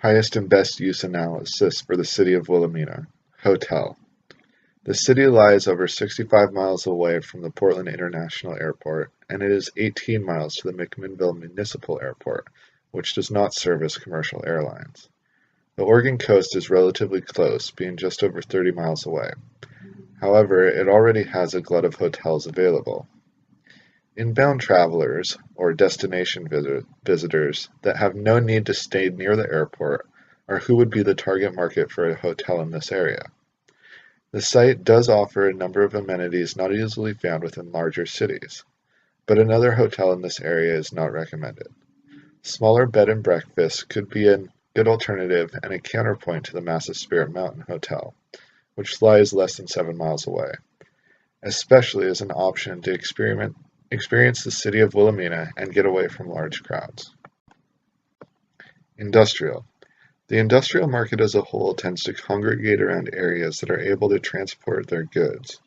Highest and best use analysis for the city of Willamina. Hotel. The city lies over 65 miles away from the Portland International Airport, and it is 18 miles to the McMinnville Municipal Airport, which does not service commercial airlines. The Oregon coast is relatively close, being just over 30 miles away. However, it already has a glut of hotels available. Inbound travelers, or destination visitors, that have no need to stay near the airport are who would be the target market for a hotel in this area. The site does offer a number of amenities not easily found within larger cities, but another hotel in this area is not recommended. Smaller bed and breakfasts could be a good alternative and a counterpoint to the massive Spirit Mountain Hotel, which lies less than 7 miles away, especially as an option to experience the city of Willamina and get away from large crowds. Industrial. The industrial market as a whole tends to congregate around areas that are able to transport their goods.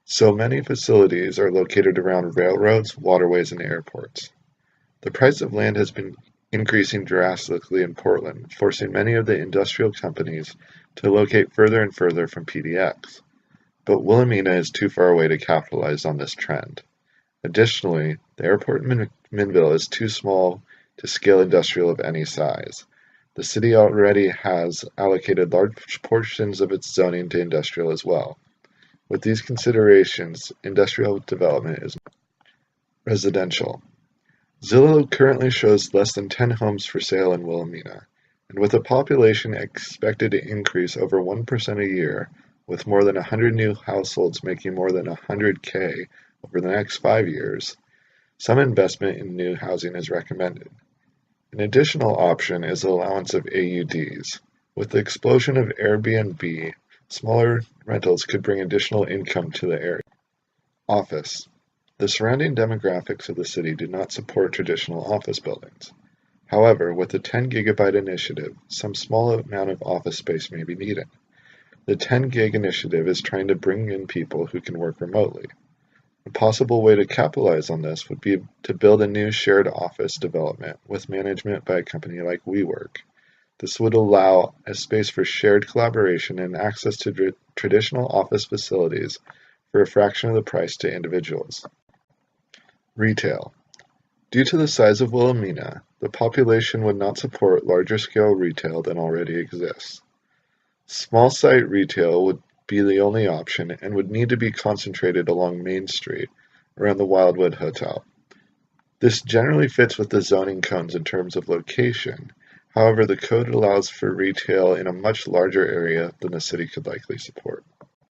So many facilities are located around railroads, waterways, and airports. The price of land has been increasing drastically in Portland, forcing many of the industrial companies to locate further and further from PDX. But Willamina is too far away to capitalize on this trend. Additionally, the airport in Minville is too small to scale industrial of any size. The city already has allocated large portions of its zoning to industrial as well. With these considerations, industrial development is residential. Zillow currently shows less than 10 homes for sale in Willamina, and with a population expected to increase over 1% a year, with more than 100 new households making more than $100K over the next 5 years, some investment in new housing is recommended. An additional option is the allowance of AUDs. With the explosion of Airbnb, smaller rentals could bring additional income to the area. Office. The surrounding demographics of the city do not support traditional office buildings. However, with the 10 gigabyte initiative, some small amount of office space may be needed. The 10 gig initiative is trying to bring in people who can work remotely. A possible way to capitalize on this would be to build a new shared office development with management by a company like WeWork. This would allow a space for shared collaboration and access to traditional office facilities for a fraction of the price to individuals. Retail. Due to the size of Willamina, the population would not support larger scale retail than already exists. Small site retail would be the only option and would need to be concentrated along Main Street around the Wildwood Hotel. This generally fits with the zoning codes in terms of location. However, the code allows for retail in a much larger area than the city could likely support.